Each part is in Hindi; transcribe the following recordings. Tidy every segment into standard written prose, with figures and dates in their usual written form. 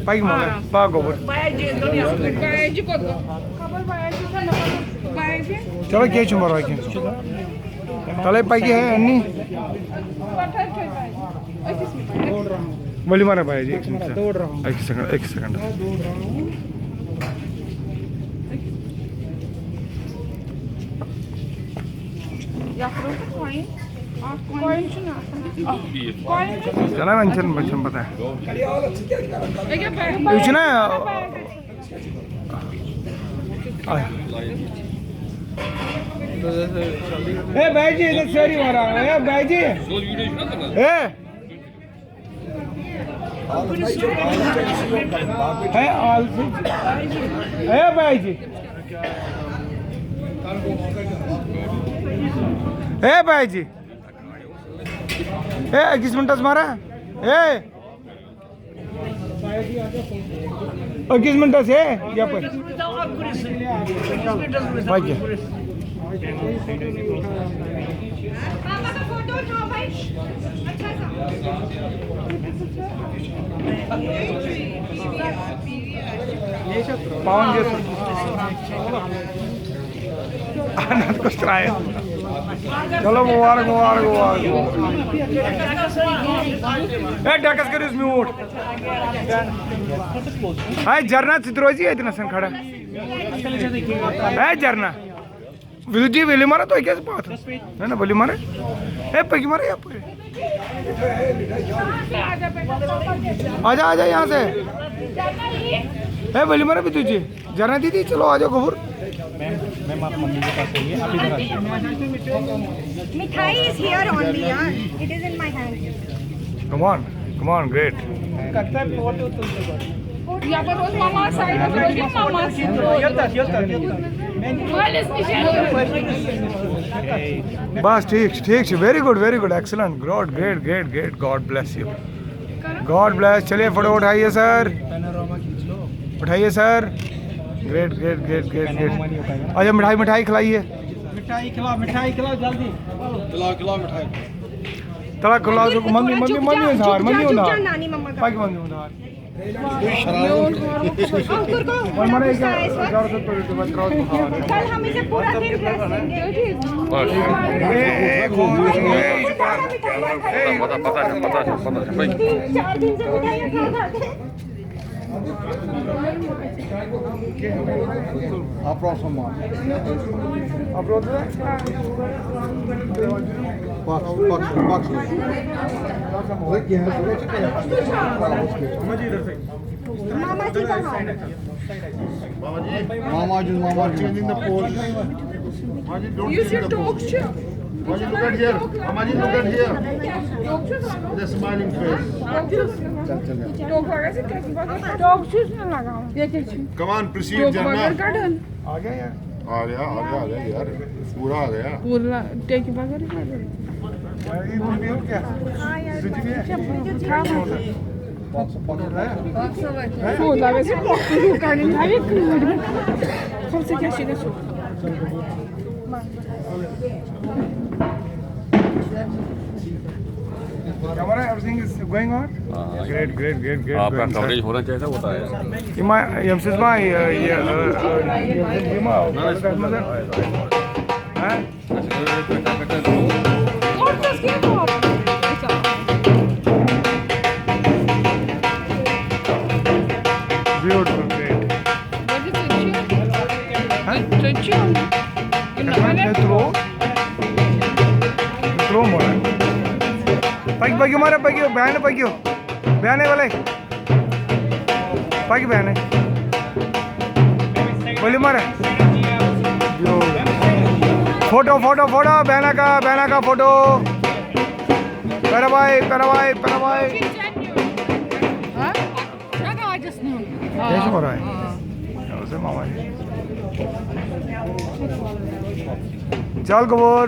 Pagi mana? Bago bur. चलो क्या चुम्बर वाकी तले पैकी है अन्नी बोली मारा भाई जी एक सेकंड चला मंचन बच्चन पता है कुछ ना ए भाई जी इधर शहरी मारा ए भाई जी ए आलसी ए भाई जी ए भाई जी ए 21 मिनट मारा ए 21 मिनट से यहाँ पर भाई पावन जैसा आनंद को चलाए चलो मुबारक डकस करिस म्यूट हाय झरना चित्रोजी है इतना सन खड़ा है झरना विलुजी वेली मारा तो क्या बात है ना बोली मारे ए पगी मारे यहाँ पे आजा यहाँ से ए बोली मारे भी तुझे झरना दीदी चलो आ जाओ गफूर मैम आप मम्मी के पास आइए आप इधर आइए मिठाई is here only यार it is in my hand come on great करता है फोटो तुमसे यहाँ पर रोज मामा साइड में रोज मामा बस ठीक very good excellent great God bless you God bless चलिए फोटो उठाइए सर उठाइए सर ग्रेट अच्छा मिठाई खिलाइए मिठाई खिलाओ जल्दी खिलाओ मिठाई तला खिलाओ मम्मी उधार नानी मम्मा का बाकी मम्मी उधार अंकुर को कल हम इसे पूरा दिन रखेंगे पता है 3-4 दिन से मिठाइयाँ खा मामा जी changing the pole. You should talk to Look at here. Mamaji, look at here. With a smiling face. Come on, proceed, Janna. आ गया यार आ गया यार पूरा आ गया पूरा टेक बगैर ये दूध भी हो क्या सूजी भी है फूल लगे से पक्कू करने लगे कौन से क्या चीज़ है Camera, everything is going on? Great. आपका कवरेज होना चाहिए था होता है Beautiful, great. Throw more. Pagi मारे बहन वाले पगी बहन बोली मारे फोटो बहना का फोटो पेरा भाई कैसे हो रहा है उसे मामा जी चल कबूर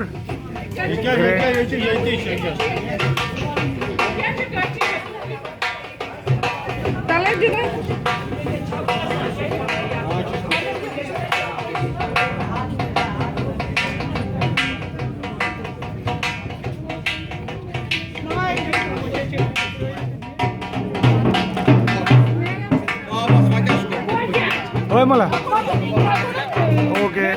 होय मला ओके